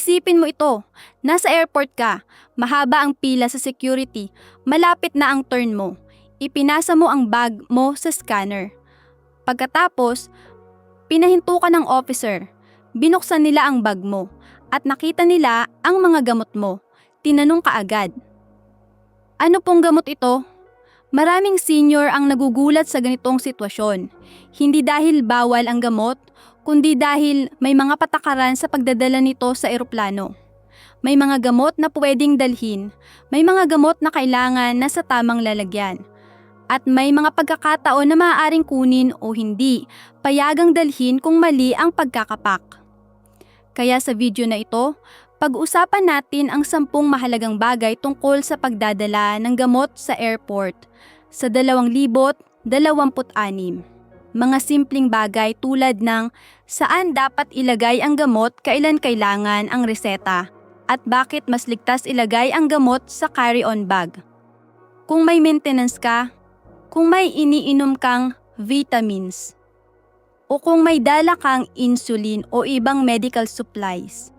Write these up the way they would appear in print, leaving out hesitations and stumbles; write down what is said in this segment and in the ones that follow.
Isipin mo ito, nasa airport ka, mahaba ang pila sa security, malapit na ang turn mo. Ipinasa mo ang bag mo sa scanner. Pagkatapos, pinahinto ka ng officer. Binuksan nila ang bag mo at nakita nila ang mga gamot mo. Tinanong ka agad, ano pong gamot ito? Maraming senior ang nagugulat sa ganitong sitwasyon. Hindi dahil bawal ang gamot, kundi dahil may mga patakaran sa pagdadala nito sa eroplano. May mga gamot na pwedeng dalhin, may mga gamot na kailangan na sa tamang lalagyan. At may mga pagkakataon na maaaring kunin o hindi, payagang dalhin kung mali ang pagkakapak. Kaya sa video na ito, pag-usapan natin ang 10 mahalagang bagay tungkol sa pagdadala ng gamot sa airport sa 2026. Mga simpleng bagay tulad ng saan dapat ilagay ang gamot, kailan kailangan ang reseta, at bakit mas ligtas ilagay ang gamot sa carry-on bag. Kung may maintenance ka, kung may iniinom kang vitamins, o kung may dala kang insulin o ibang medical supplies,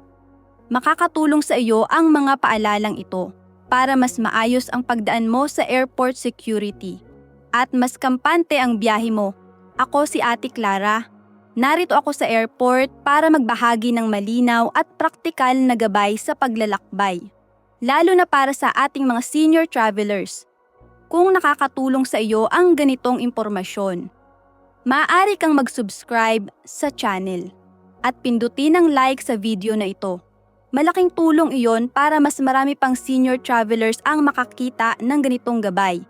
makakatulong sa iyo ang mga paalalang ito para mas maayos ang pagdaan mo sa airport security at mas kampante ang biyahe mo. Ako si Ate Clara. Narito ako sa airport para magbahagi ng malinaw at praktikal na gabay sa paglalakbay, lalo na para sa ating mga senior travelers. Kung nakakatulong sa iyo ang ganitong impormasyon, maaari kang mag-subscribe sa channel at pindutin ang like sa video na ito. Malaking tulong iyon para mas marami pang senior travelers ang makakita ng ganitong gabay.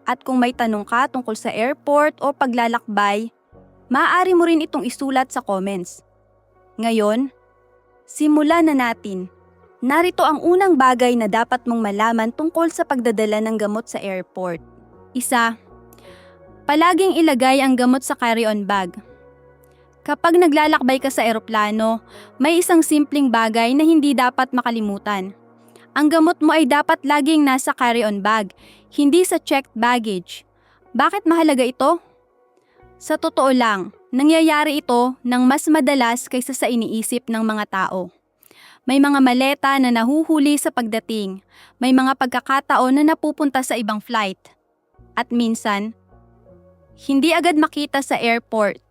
At kung may tanong ka tungkol sa airport o paglalakbay, maaari mo rin itong isulat sa comments. Ngayon, simulan na natin. Narito ang unang bagay na dapat mong malaman tungkol sa pagdadala ng gamot sa airport. 1. Palaging ilagay ang gamot sa carry-on bag. Kapag naglalakbay ka sa eroplano, may isang simpleng bagay na hindi dapat makalimutan. Ang gamot mo ay dapat laging nasa carry-on bag, hindi sa checked baggage. Bakit mahalaga ito? Sa totoo lang, nangyayari ito ng mas madalas kaysa sa iniisip ng mga tao. May mga maleta na nahuhuli sa pagdating, may mga pagkakataon na napupunta sa ibang flight. At minsan, hindi agad makita sa airport.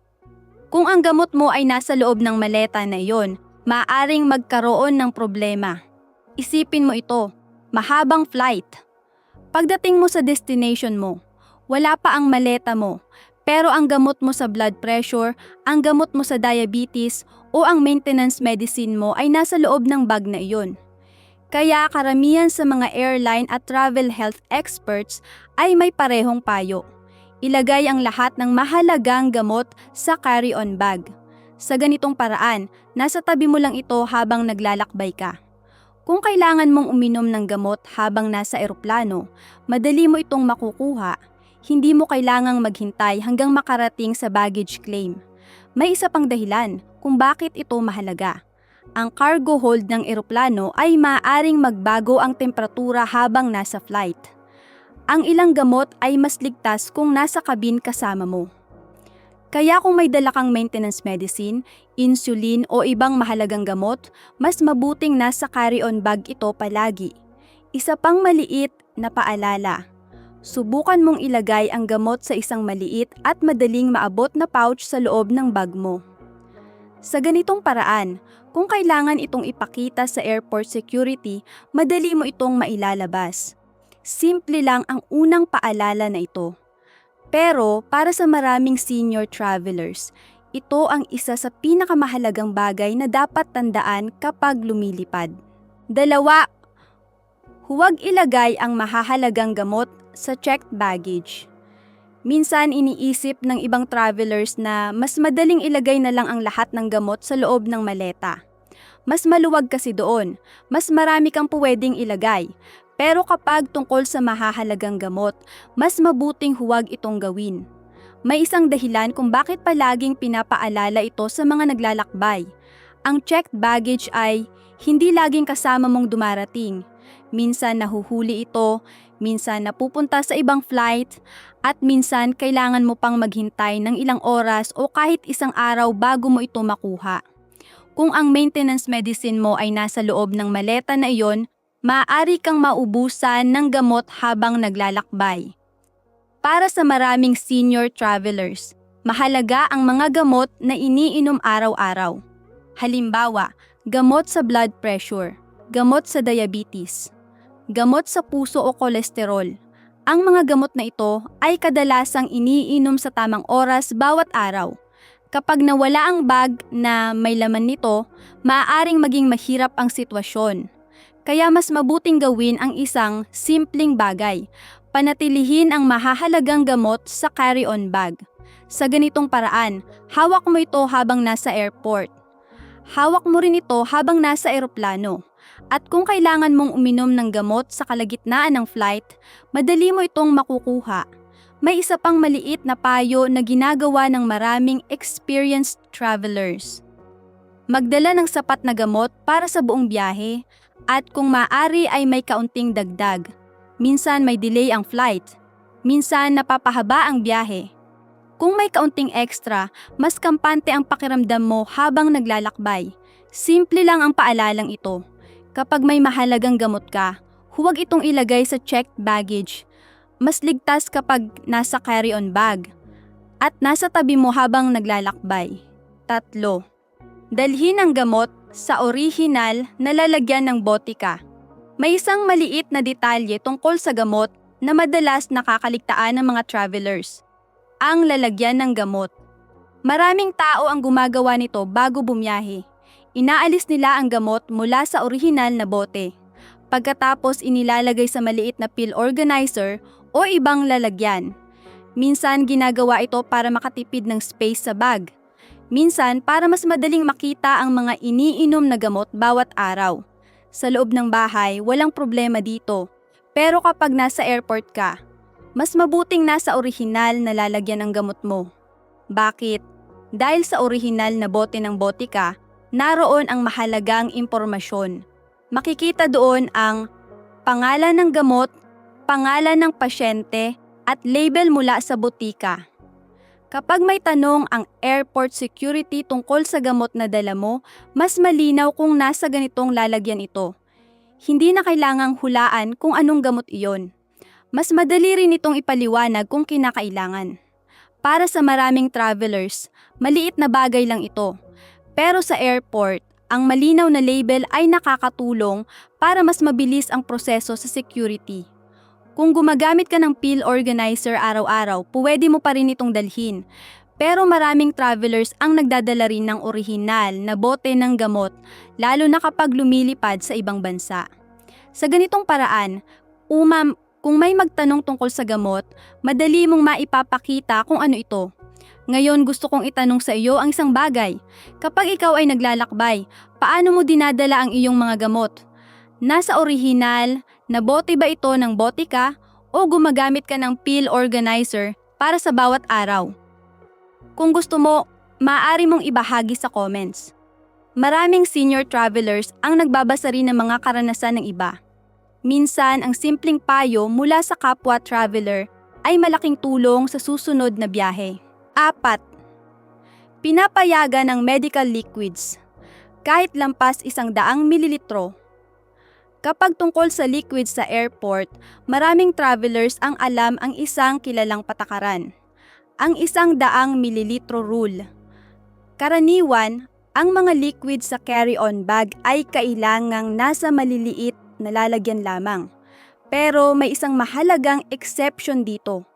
Kung ang gamot mo ay nasa loob ng maleta na iyon, maaaring magkaroon ng problema. Isipin mo ito, mahabang flight. Pagdating mo sa destination mo, wala pa ang maleta mo, pero ang gamot mo sa blood pressure, ang gamot mo sa diabetes, o ang maintenance medicine mo ay nasa loob ng bag na iyon. Kaya karamihan sa mga airline at travel health experts ay may parehong payo. Ilagay ang lahat ng mahalagang gamot sa carry-on bag. Sa ganitong paraan, nasa tabi mo lang ito habang naglalakbay ka. Kung kailangan mong uminom ng gamot habang nasa eroplano, madali mo itong makukuha. Hindi mo kailangang maghintay hanggang makarating sa baggage claim. May isa pang dahilan kung bakit ito mahalaga. Ang cargo hold ng eroplano ay maaaring magbago ang temperatura habang nasa flight. Ang ilang gamot ay mas ligtas kung nasa cabin kasama mo. Kaya kung may dala kang maintenance medicine, insulin o ibang mahalagang gamot, mas mabuting nasa carry-on bag ito palagi. Isa pang maliit na paalala. Subukan mong ilagay ang gamot sa isang maliit at madaling maabot na pouch sa loob ng bag mo. Sa ganitong paraan, kung kailangan itong ipakita sa airport security, madali mo itong mailalabas. Simple lang ang unang paalala na ito. Pero para sa maraming senior travelers, ito ang isa sa pinakamahalagang bagay na dapat tandaan kapag lumilipad. 2. Huwag ilagay ang mahahalagang gamot sa checked baggage. Minsan iniisip ng ibang travelers na mas madaling ilagay na lang ang lahat ng gamot sa loob ng maleta. Mas maluwag kasi doon, mas marami kang pwedeng ilagay. Pero kapag tungkol sa mahahalagang gamot, mas mabuting huwag itong gawin. May isang dahilan kung bakit palaging pinapaalala ito sa mga naglalakbay. Ang checked baggage ay hindi laging kasama mong dumarating. Minsan nahuhuli ito, minsan napupunta sa ibang flight, at minsan kailangan mo pang maghintay ng ilang oras o kahit isang araw bago mo ito makuha. Kung ang maintenance medicine mo ay nasa loob ng maleta na iyon, maaari kang maubusan ng gamot habang naglalakbay. Para sa maraming senior travelers, mahalaga ang mga gamot na iniinom araw-araw. Halimbawa, gamot sa blood pressure, gamot sa diabetes, gamot sa puso o kolesterol. Ang mga gamot na ito ay kadalasang iniinom sa tamang oras bawat araw. Kapag nawala ang bag na may laman nito, maaaring maging mahirap ang sitwasyon. Kaya mas mabuting gawin ang isang simpleng bagay. Panatilihin ang mahahalagang gamot sa carry-on bag. Sa ganitong paraan, hawak mo ito habang nasa airport. Hawak mo rin ito habang nasa eroplano. At kung kailangan mong uminom ng gamot sa kalagitnaan ng flight, madali mo itong makukuha. May isa pang maliit na payo na ginagawa ng maraming experienced travelers. Magdala ng sapat na gamot para sa buong biyahe at kung maaari ay may kaunting dagdag. Minsan may delay ang flight. Minsan napapahaba ang biyahe. Kung may kaunting extra, mas kampante ang pakiramdam mo habang naglalakbay. Simple lang ang paalalang ito. Kapag may mahalagang gamot ka, huwag itong ilagay sa checked baggage. Mas ligtas kapag nasa carry-on bag at nasa tabi mo habang naglalakbay. 3. Dalhin ang gamot sa orihinal na lalagyan ng botika. May isang maliit na detalye tungkol sa gamot na madalas nakakaligtaan ng mga travelers. Ang lalagyan ng gamot. Maraming tao ang gumagawa nito bago bumiyahe. Inaalis nila ang gamot mula sa orihinal na bote. Pagkatapos inilalagay sa maliit na pill organizer o ibang lalagyan. Minsan ginagawa ito para makatipid ng space sa bag. Minsan para mas madaling makita ang mga iniinom na gamot bawat araw. Sa loob ng bahay, walang problema dito. Pero kapag nasa airport ka, mas mabuting nasa orihinal na lalagyan ng gamot mo. Bakit? Dahil sa orihinal na bote ng botika, naroon ang mahalagang impormasyon. Makikita doon ang pangalan ng gamot, pangalan ng pasyente, at label mula sa botika. Kapag may tanong ang airport security tungkol sa gamot na dala mo, mas malinaw kung nasa ganitong lalagyan ito. Hindi na kailangang hulaan kung anong gamot iyon. Mas madali rin itong ipaliwanag kung kinakailangan. Para sa maraming travelers, maliit na bagay lang ito. Pero sa airport, ang malinaw na label ay nakakatulong para mas mabilis ang proseso sa security. Kung gumagamit ka ng pill organizer araw-araw, pwede mo pa rin itong dalhin. Pero maraming travelers ang nagdadala rin ng orihinal na bote ng gamot, lalo na kapag lumilipad sa ibang bansa. Sa ganitong paraan, kung may magtanong tungkol sa gamot, madali mong maipapakita kung ano ito. Ngayon gusto kong itanong sa iyo ang isang bagay. Kapag ikaw ay naglalakbay, paano mo dinadala ang iyong mga gamot? Nasa orihinal na bote ba ito ng botika o gumagamit ka ng pill organizer para sa bawat araw? Kung gusto mo, maaari mong ibahagi sa comments. Maraming senior travelers ang nagbabasa rin ng mga karanasan ng iba. Minsan, ang simpleng payo mula sa kapwa traveler ay malaking tulong sa susunod na biyahe. 4. Pinapayagan ng medical liquids. Kahit lampas 100 mililitro. Kapag tungkol sa liquids sa airport, maraming travelers ang alam ang isang kilalang patakaran. Ang 100 mililitro rule. Karaniwan, ang mga liquids sa carry-on bag ay kailangang nasa maliliit na lalagyan lamang. Pero may isang mahalagang exception dito.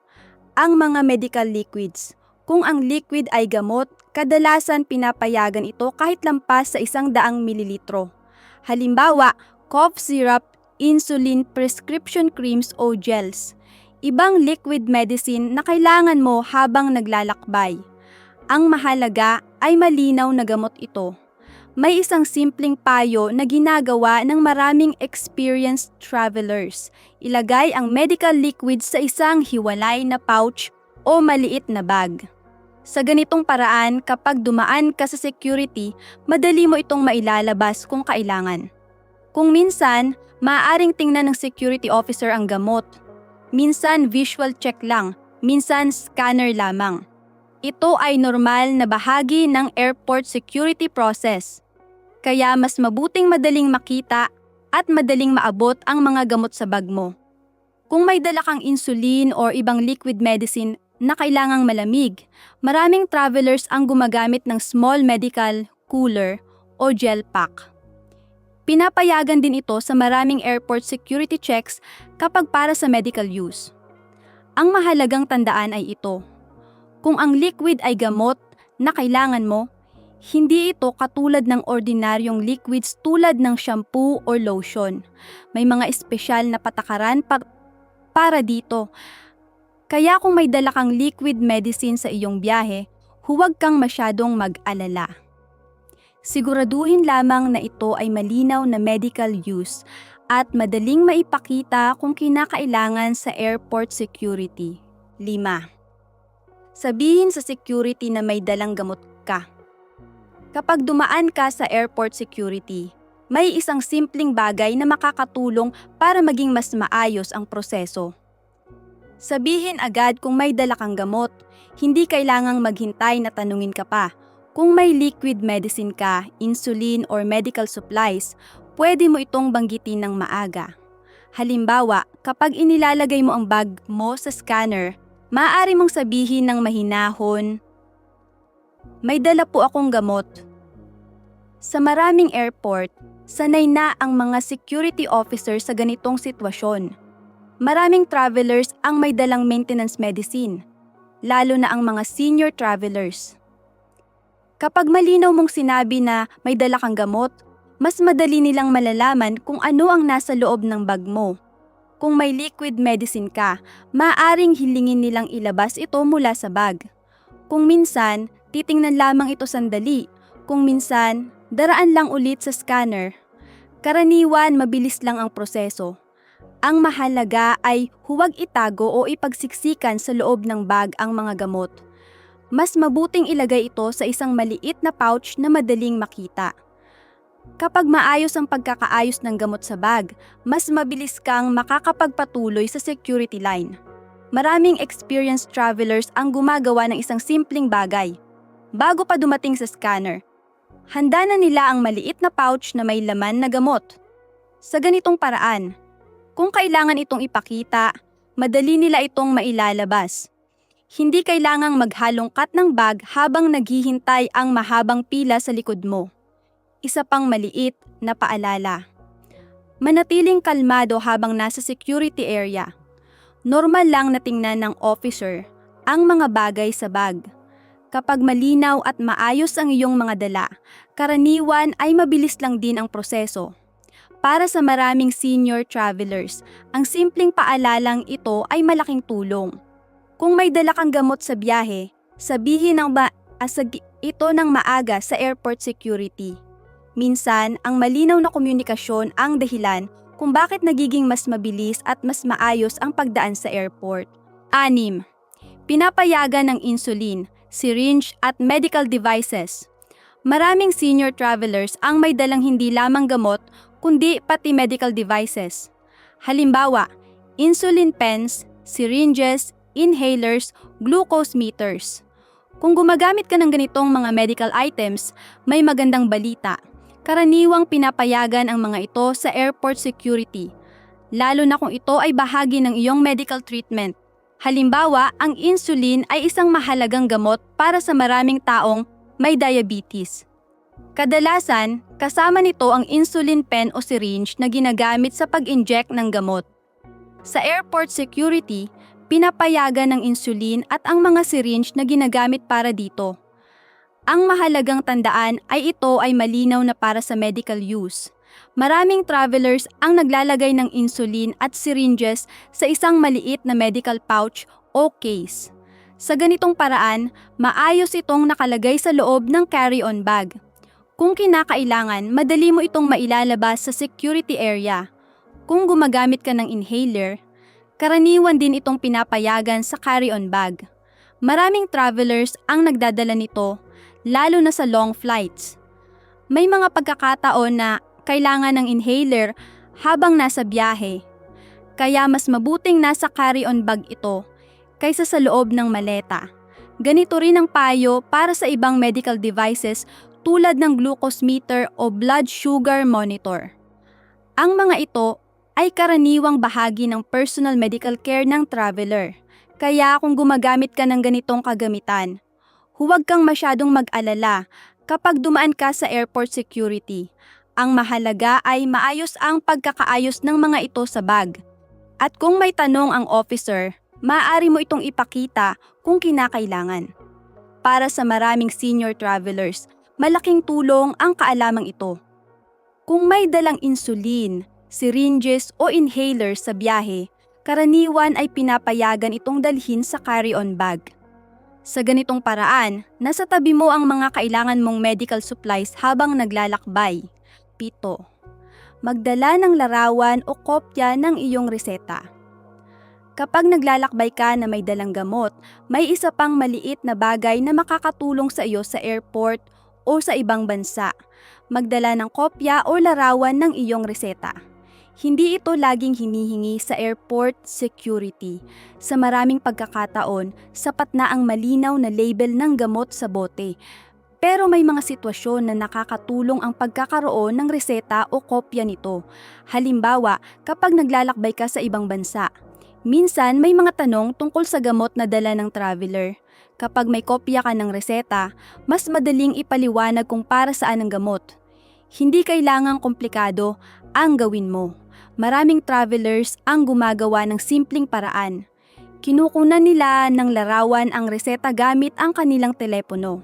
Ang mga medical liquids. Kung ang liquid ay gamot, kadalasan pinapayagan ito kahit lampas sa 100 mililitro. Halimbawa, cough syrup, insulin, prescription creams o gels. Ibang liquid medicine na kailangan mo habang naglalakbay. Ang mahalaga ay malinaw na gamot ito. May isang simpleng payo na ginagawa ng maraming experienced travelers. Ilagay ang medical liquids sa isang hiwalay na pouch o maliit na bag. Sa ganitong paraan, kapag dumaan ka sa security, madali mo itong mailalabas kung kailangan. Kung minsan, maaaring tingnan ng security officer ang gamot. Minsan visual check lang, minsan scanner lamang. Ito ay normal na bahagi ng airport security process. Kaya mas mabuting madaling makita at madaling maabot ang mga gamot sa bag mo. Kung may dala kang insulin or ibang liquid medicine na kailangang malamig, maraming travelers ang gumagamit ng small medical cooler o gel pack. Pinapayagan din ito sa maraming airport security checks kapag para sa medical use. Ang mahalagang tandaan ay ito. Kung ang liquid ay gamot na kailangan mo, hindi ito katulad ng ordinaryong liquids tulad ng shampoo or lotion. May mga espesyal na patakaran para dito. Kaya kung may dala kang liquid medicine sa iyong biyahe, huwag kang masyadong mag-alala. Siguraduhin lamang na ito ay malinaw na medical use at madaling maipakita kung kinakailangan sa airport security. 5. Sabihin sa security na may dalang gamot ka. Kapag dumaan ka sa airport security, may isang simpleng bagay na makakatulong para maging mas maayos ang proseso. Sabihin agad kung may dala kang gamot, hindi kailangang maghintay na tanungin ka pa. Kung may liquid medicine ka, insulin or medical supplies, pwede mo itong banggitin ng maaga. Halimbawa, kapag inilalagay mo ang bag mo sa scanner, maaari mong sabihin ng mahinahon, "May dala po akong gamot." Sa maraming airport, sanay na ang mga security officers sa ganitong sitwasyon. Maraming travelers ang may dalang maintenance medicine, lalo na ang mga senior travelers. Kapag malinaw mong sinabi na may dala kang gamot, mas madali nilang malalaman kung ano ang nasa loob ng bag mo. Kung may liquid medicine ka, maaaring hilingin nilang ilabas ito mula sa bag. Kung minsan, titingnan lamang ito sandali. Kung minsan, daraan lang ulit sa scanner. Karaniwan, mabilis lang ang proseso. Ang mahalaga ay huwag itago o ipagsiksikan sa loob ng bag ang mga gamot. Mas mabuting ilagay ito sa isang maliit na pouch na madaling makita. Kapag maayos ang pagkakaayos ng gamot sa bag, mas mabilis kang makakapagpatuloy sa security line. Maraming experienced travelers ang gumagawa ng isang simpleng bagay. Bago pa dumating sa scanner, handa na nila ang maliit na pouch na may laman na gamot. Sa ganitong paraan, kung kailangan itong ipakita, madali nila itong mailalabas. Hindi kailangang maghalongkat ng bag habang naghihintay ang mahabang pila sa likod mo. Isa pang maliit na paalala. Manatiling kalmado habang nasa security area. Normal lang na tingnan ng officer ang mga bagay sa bag. Kapag malinaw at maayos ang iyong mga dala, karaniwan ay mabilis lang din ang proseso. Para sa maraming senior travelers, ang simpleng paalalang ito ay malaking tulong. Kung may dala kang gamot sa biyahe, sabihin ito ng maaga sa airport security. Minsan, ang malinaw na komunikasyon ang dahilan kung bakit nagiging mas mabilis at mas maayos ang pagdaan sa airport. 6. Pinapayagan ng insulin, syringe at medical devices. Maraming senior travelers ang may dalang hindi lamang gamot kundi pati medical devices. Halimbawa, insulin pens, syringes, inhalers, glucose meters. Kung gumagamit ka ng ganitong mga medical items, may magandang balita. Karaniwang pinapayagan ang mga ito sa airport security, lalo na kung ito ay bahagi ng iyong medical treatment. Halimbawa, ang insulin ay isang mahalagang gamot para sa maraming taong may diabetes. Kadalasan, kasama nito ang insulin pen o syringe na ginagamit sa pag-inject ng gamot. Sa airport security, pinapayagan ng insulin at ang mga syringe na ginagamit para dito. Ang mahalagang tandaan ay ito ay malinaw na para sa medical use. Maraming travelers ang naglalagay ng insulin at syringes sa isang maliit na medical pouch o case. Sa ganitong paraan, maayos itong nakalagay sa loob ng carry-on bag. Kung kinakailangan, madali mo itong mailalabas sa security area. Kung gumagamit ka ng inhaler, karaniwan din itong pinapayagan sa carry-on bag. Maraming travelers ang nagdadala nito, lalo na sa long flights. May mga pagkakataon na kailangan ng inhaler habang nasa biyahe. Kaya mas mabuting nasa carry-on bag ito kaysa sa loob ng maleta. Ganito rin ang payo para sa ibang medical devices tulad ng glucose meter o blood sugar monitor. Ang mga ito ay karaniwang bahagi ng personal medical care ng traveler. Kaya kung gumagamit ka ng ganitong kagamitan, huwag kang masyadong mag-alala kapag dumaan ka sa airport security. Ang mahalaga ay maayos ang pagkakaayos ng mga ito sa bag. At kung may tanong ang officer, maaari mo itong ipakita kung kinakailangan. Para sa maraming senior travelers, malaking tulong ang kaalamang ito. Kung may dalang insulin, syringes o inhaler sa biyahe, karaniwan ay pinapayagan itong dalhin sa carry-on bag. Sa ganitong paraan, nasa tabi mo ang mga kailangan mong medical supplies habang naglalakbay. 7. Magdala ng larawan o kopya ng iyong reseta. Kapag naglalakbay ka na may dalang gamot, may isa pang maliit na bagay na makakatulong sa iyo sa airport o sa ibang bansa. Magdala ng kopya o larawan ng iyong reseta. Hindi ito laging hinihingi sa airport security. Sa maraming pagkakataon, sapat na ang malinaw na label ng gamot sa bote. Pero may mga sitwasyon na nakakatulong ang pagkakaroon ng reseta o kopya nito. Halimbawa, kapag naglalakbay ka sa ibang bansa. Minsan may mga tanong tungkol sa gamot na dala ng traveler. Kapag may kopya ka ng reseta, mas madaling ipaliwanag kung para saan ang gamot. Hindi kailangang komplikado ang gawin mo. Maraming travelers ang gumagawa ng simpleng paraan. Kinukunan nila ng larawan ang reseta gamit ang kanilang telepono.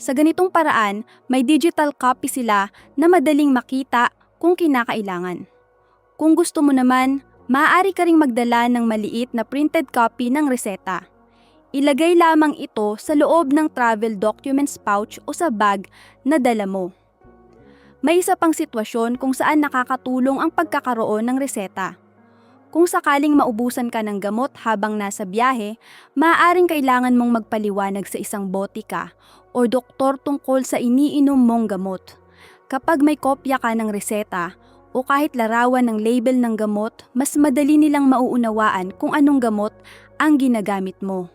Sa ganitong paraan, may digital copy sila na madaling makita kung kinakailangan. Kung gusto mo naman, maaari ka ring magdala ng maliit na printed copy ng reseta. Ilagay lamang ito sa loob ng travel documents pouch o sa bag na dala mo. May isa pang sitwasyon kung saan nakakatulong ang pagkakaroon ng reseta. Kung sakaling maubusan ka ng gamot habang nasa biyahe, maaaring kailangan mong magpaliwanag sa isang botika o doktor tungkol sa iniinom mong gamot. Kapag may kopya ka ng reseta, o kahit larawan ng label ng gamot, mas madali nilang mauunawaan kung anong gamot ang ginagamit mo.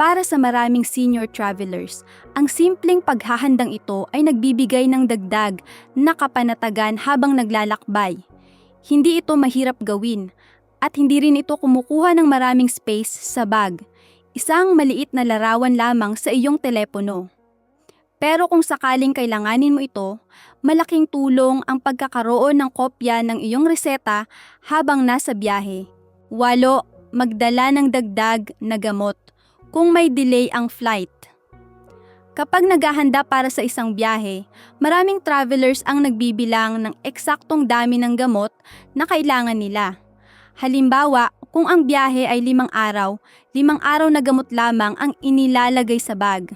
Para sa maraming senior travelers, ang simpleng paghahandang ito ay nagbibigay ng dagdag na kapanatagan habang naglalakbay. Hindi ito mahirap gawin at hindi rin ito kumukuha ng maraming space sa bag. Isang maliit na larawan lamang sa iyong telepono. Pero kung sakaling kailanganin mo ito, malaking tulong ang pagkakaroon ng kopya ng iyong reseta habang nasa biyahe. 8. Magdala ng dagdag na gamot kung may delay ang flight. Kapag naghahanda para sa isang biyahe, maraming travelers ang nagbibilang ng eksaktong dami ng gamot na kailangan nila. Halimbawa, kung ang biyahe ay 5 araw, 5 araw na gamot lamang ang inilalagay sa bag.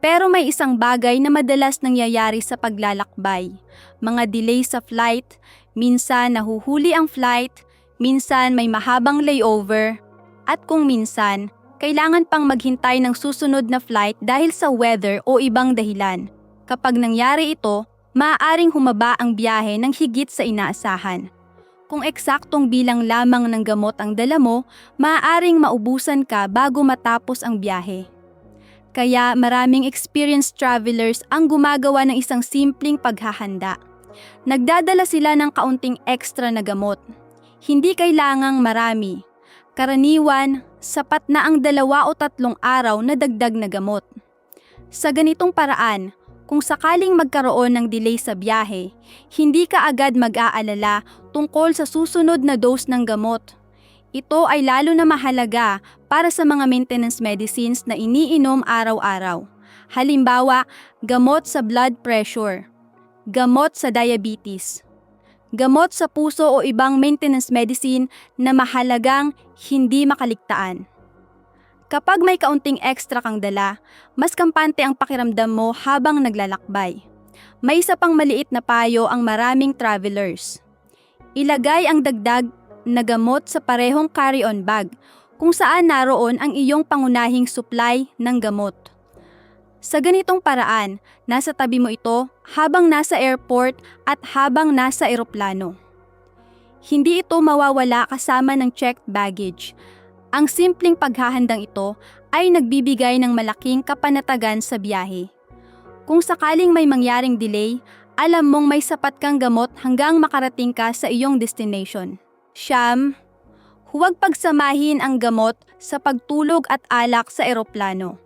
Pero may isang bagay na madalas nangyayari sa paglalakbay. Mga delay sa flight, minsan nahuhuli ang flight, minsan may mahabang layover, at kung minsan, kailangan pang maghintay ng susunod na flight dahil sa weather o ibang dahilan. Kapag nangyari ito, maaaring humaba ang biyahe ng higit sa inaasahan. Kung eksaktong bilang lamang ng gamot ang dala mo, maaaring maubusan ka bago matapos ang biyahe. Kaya maraming experienced travelers ang gumagawa ng isang simpleng paghahanda. Nagdadala sila ng kaunting extra na gamot. Hindi kailangang marami. Karaniwan, sapat na ang 2 o 3 araw na dagdag na gamot. Sa ganitong paraan, kung sakaling magkaroon ng delay sa biyahe, hindi ka agad mag-aalala tungkol sa susunod na dose ng gamot. Ito ay lalo na mahalaga para sa mga maintenance medicines na iniinom araw-araw. Halimbawa, gamot sa blood pressure, gamot sa diabetes, gamot sa puso o ibang maintenance medicine na mahalagang hindi makaligtaan. Kapag may kaunting extra kang dala, mas kampante ang pakiramdam mo habang naglalakbay. May isa pang maliit na payo ang maraming travelers. Ilagay ang dagdag na gamot sa parehong carry-on bag kung saan naroon ang iyong pangunahing supply ng gamot. Sa ganitong paraan, nasa tabi mo ito habang nasa airport at habang nasa eroplano. Hindi ito mawawala kasama ng checked baggage. Ang simpleng paghahandang ito ay nagbibigay ng malaking kapanatagan sa biyahe. Kung sakaling may mangyaring delay, alam mong may sapat kang gamot hanggang makarating ka sa iyong destination. Siyam, huwag pagsamahin ang gamot sa pagtulog at alak sa eroplano.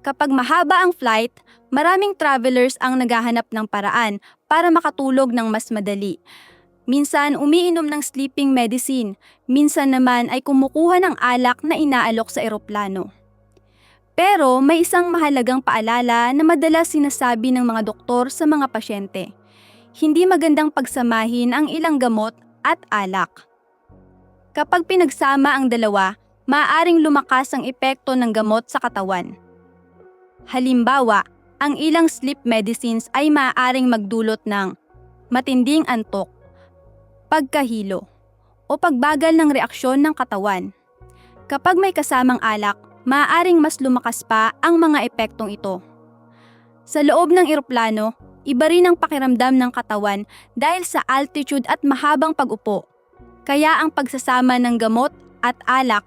Kapag mahaba ang flight, maraming travelers ang naghahanap ng paraan para makatulog ng mas madali. Minsan umiinom ng sleeping medicine, minsan naman ay kumukuha ng alak na inaalok sa eroplano. Pero may isang mahalagang paalala na madalas sinasabi ng mga doktor sa mga pasyente. Hindi magandang pagsamahin ang ilang gamot at alak. Kapag pinagsama ang dalawa, maaaring lumakas ang epekto ng gamot sa katawan. Halimbawa, ang ilang sleep medicines ay maaaring magdulot ng matinding antok, pagkahilo, o pagbagal ng reaksyon ng katawan. Kapag may kasamang alak, maaaring mas lumakas pa ang mga epektong ito. Sa loob ng eroplano, iba rin ang pakiramdam ng katawan dahil sa altitude at mahabang pag-upo. Kaya ang pagsasama ng gamot at alak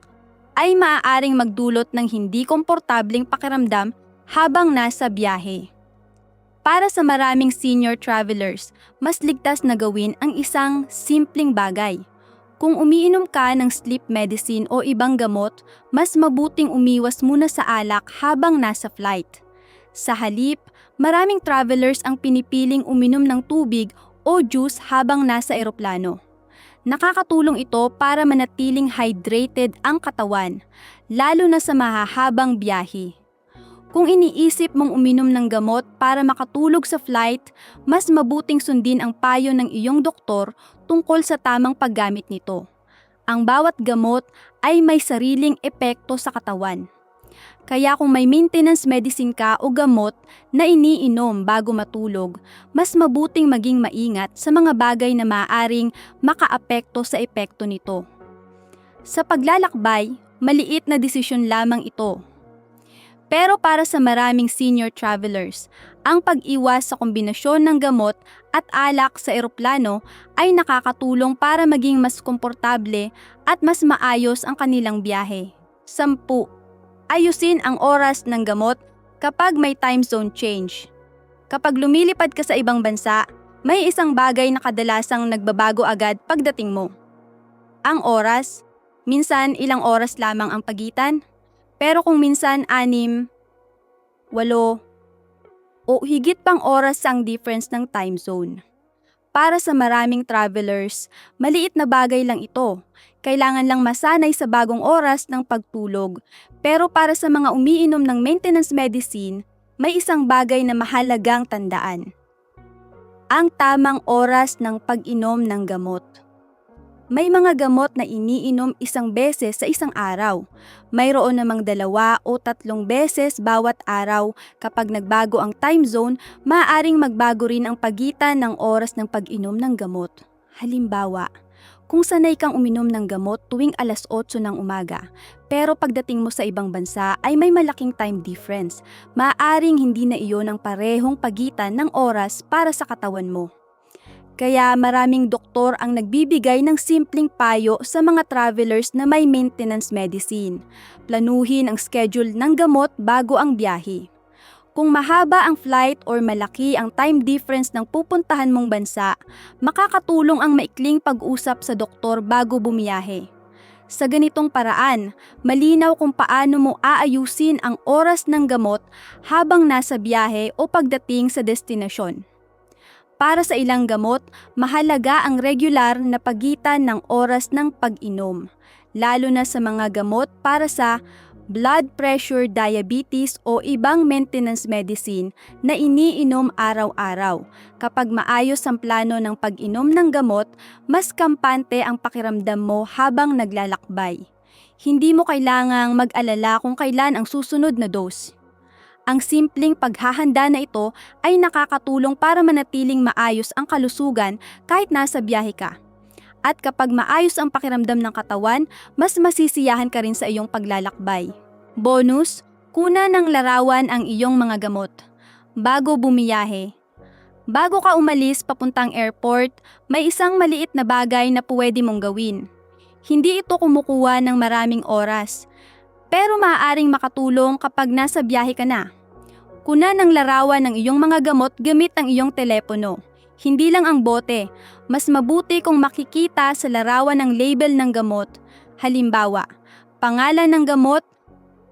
ay maaaring magdulot ng hindi komportabling pakiramdam habang nasa biyahe. Para sa maraming senior travelers, mas ligtas na gawin ang isang simpleng bagay. Kung umiinom ka ng sleep medicine o ibang gamot, mas mabuting umiwas muna sa alak habang nasa flight. Sa halip, maraming travelers ang pinipiling uminom ng tubig o juice habang nasa eroplano. Nakakatulong ito para manatiling hydrated ang katawan, lalo na sa mahahabang biyahe. Kung iniisip mong uminom ng gamot para makatulog sa flight, mas mabuting sundin ang payo ng iyong doktor tungkol sa tamang paggamit nito. Ang bawat gamot ay may sariling epekto sa katawan. Kaya kung may maintenance medicine ka o gamot na iniinom bago matulog, mas mabuting maging maingat sa mga bagay na maaaring makaapekto sa epekto nito. Sa paglalakbay, maliit na desisyon lamang ito. Pero para sa maraming senior travelers, ang pag-iwas sa kombinasyon ng gamot at alak sa eroplano ay nakakatulong para maging mas komportable at mas maayos ang kanilang biyahe. 10. Ayusin ang oras ng gamot kapag may time zone change. Kapag lumilipad ka sa ibang bansa, may isang bagay na kadalasang nagbabago agad pagdating mo. Ang oras, minsan ilang oras lamang ang pagitan. Pero kung minsan 6, 8, o higit pang oras ang difference ng time zone. Para sa maraming travelers, maliit na bagay lang ito. Kailangan lang masanay sa bagong oras ng pagtulog. Pero para sa mga umiinom ng maintenance medicine, may isang bagay na mahalagang tandaan. Ang tamang oras ng pag-inom ng gamot. May mga gamot na iniinom isang beses sa isang araw. Mayroon namang 2 o 3 beses bawat araw. Kapag nagbago ang time zone, maaaring magbago rin ang pagitan ng oras ng pag-inom ng gamot. Halimbawa, kung sanay kang uminom ng gamot tuwing 8:00 ng umaga, pero pagdating mo sa ibang bansa ay may malaking time difference, maaaring hindi na iyon ang parehong pagitan ng oras para sa katawan mo. Kaya maraming doktor ang nagbibigay ng simpleng payo sa mga travelers na may maintenance medicine. Planuhin ang schedule ng gamot bago ang biyahe. Kung mahaba ang flight or malaki ang time difference ng pupuntahan mong bansa, makakatulong ang maikling pag-usap sa doktor bago bumiyahe. Sa ganitong paraan, malinaw kung paano mo aayusin ang oras ng gamot habang nasa biyahe o pagdating sa destinasyon. Para sa ilang gamot, mahalaga ang regular na pagitan ng oras ng pag-inom, lalo na sa mga gamot para sa blood pressure, diabetes o ibang maintenance medicine na iniinom araw-araw. Kapag maayos ang plano ng pag-inom ng gamot, mas kampante ang pakiramdam mo habang naglalakbay. Hindi mo kailangang mag-alala kung kailan ang susunod na dose. Ang simpleng paghahanda na ito ay nakakatulong para manatiling maayos ang kalusugan kahit nasa biyahe ka. At kapag maayos ang pakiramdam ng katawan, mas masisiyahan ka rin sa iyong paglalakbay. Bonus, kuna ng larawan ang iyong mga gamot. Bago bumiyahe. Bago ka umalis papuntang airport, may isang maliit na bagay na pwede mong gawin. Hindi ito kumukuha ng maraming oras, pero maaaring makatulong kapag nasa biyahe ka na. Kuna ng larawan ng iyong mga gamot gamit ang iyong telepono. Hindi lang ang bote, mas mabuti kung makikita sa larawan ng label ng gamot. Halimbawa, pangalan ng gamot,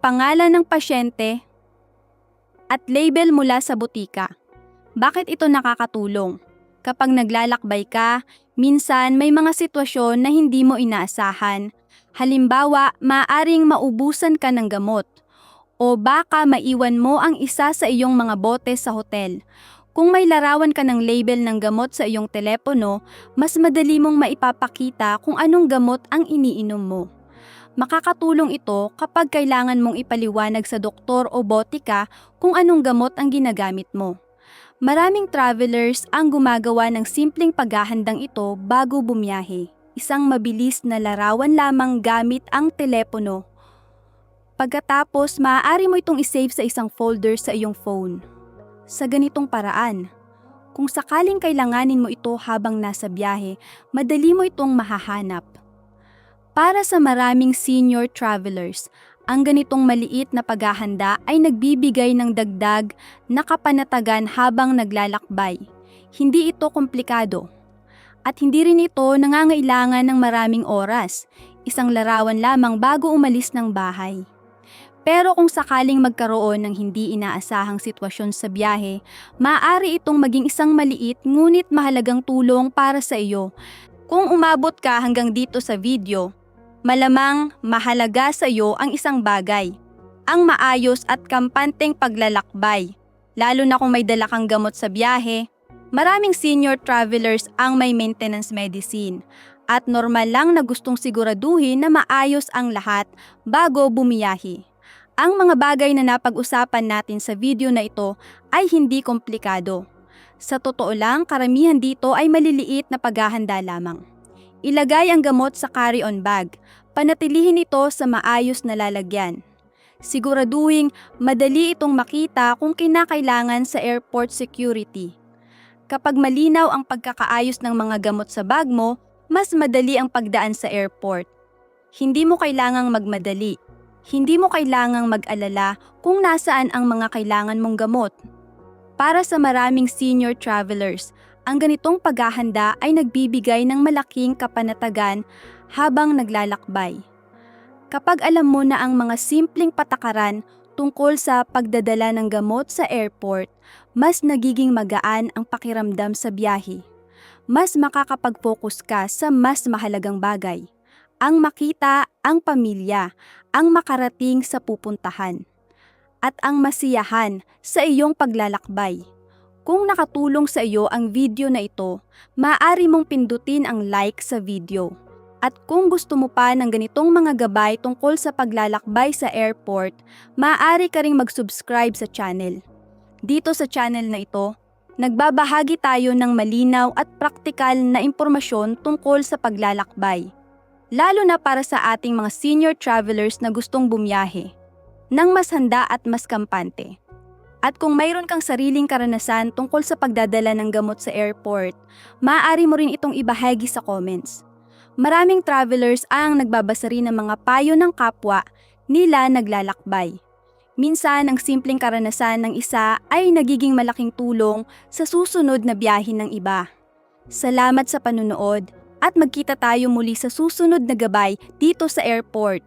pangalan ng pasyente, at label mula sa butika. Bakit ito nakakatulong? Kapag naglalakbay ka, minsan may mga sitwasyon na hindi mo inaasahan. Halimbawa, maaring maubusan ka ng gamot. O baka maiwan mo ang isa sa iyong mga bote sa hotel. Kung may larawan ka ng label ng gamot sa iyong telepono, mas madali mong maipapakita kung anong gamot ang iniinom mo. Makakatulong ito kapag kailangan mong ipaliwanag sa doktor o botika kung anong gamot ang ginagamit mo. Maraming travelers ang gumagawa ng simpleng paghahandang ito bago bumiyahe. Isang mabilis na larawan lamang gamit ang telepono. Pagkatapos, maaari mo itong isave sa isang folder sa iyong phone. Sa ganitong paraan, kung sakaling kailanganin mo ito habang nasa biyahe, madali mo itong mahahanap. Para sa maraming senior travelers, ang ganitong maliit na paghahanda ay nagbibigay ng dagdag na kapanatagan habang naglalakbay. Hindi ito komplikado. At hindi rin ito nangangailangan ng maraming oras, isang larawan lamang bago umalis ng bahay. Pero kung sakaling magkaroon ng hindi inaasahang sitwasyon sa biyahe, maaari itong maging isang maliit ngunit mahalagang tulong para sa iyo. Kung umabot ka hanggang dito sa video, malamang mahalaga sa iyo ang isang bagay, ang maayos at kampanteng paglalakbay. Lalo na kung may dala kang gamot sa biyahe, maraming senior travelers ang may maintenance medicine. At normal lang na gustong siguraduhin na maayos ang lahat bago bumiyahe. Ang mga bagay na napag-usapan natin sa video na ito ay hindi komplikado. Sa totoo lang, karamihan dito ay maliliit na paghahanda lamang. Ilagay ang gamot sa carry-on bag. Panatilihin ito sa maayos na lalagyan. Siguraduhin madali itong makita kung kinakailangan sa airport security. Kapag malinaw ang pagkakaayos ng mga gamot sa bag mo, mas madali ang pagdaan sa airport. Hindi mo kailangang magmadali. Hindi mo kailangang mag-alala kung nasaan ang mga kailangan mong gamot. Para sa maraming senior travelers, ang ganitong paghahanda ay nagbibigay ng malaking kapanatagan habang naglalakbay. Kapag alam mo na ang mga simpleng patakaran tungkol sa pagdadala ng gamot sa airport, mas nagiging magaan ang pakiramdam sa biyahe. Mas makakapag-focus ka sa mas mahalagang bagay. Ang makita ang pamilya, ang makarating sa pupuntahan, at ang masiyahan sa iyong paglalakbay. Kung nakatulong sa iyo ang video na ito, maaari mong pindutin ang like sa video. At kung gusto mo pa ng ganitong mga gabay tungkol sa paglalakbay sa airport, maaari ka ring mag-subscribe sa channel. Dito sa channel na ito, nagbabahagi tayo ng malinaw at praktikal na impormasyon tungkol sa paglalakbay. Lalo na para sa ating mga senior travelers na gustong bumiyahe, nang mas handa at mas kampante. At kung mayroon kang sariling karanasan tungkol sa pagdadala ng gamot sa airport, maaari mo rin itong ibahagi sa comments. Maraming travelers ang nagbabasa rin ng mga payo ng kapwa nila naglalakbay. Minsan, ang simpleng karanasan ng isa ay nagiging malaking tulong sa susunod na biyahe ng iba. Salamat sa panunood. At magkita tayo muli sa susunod na gabay dito sa airport.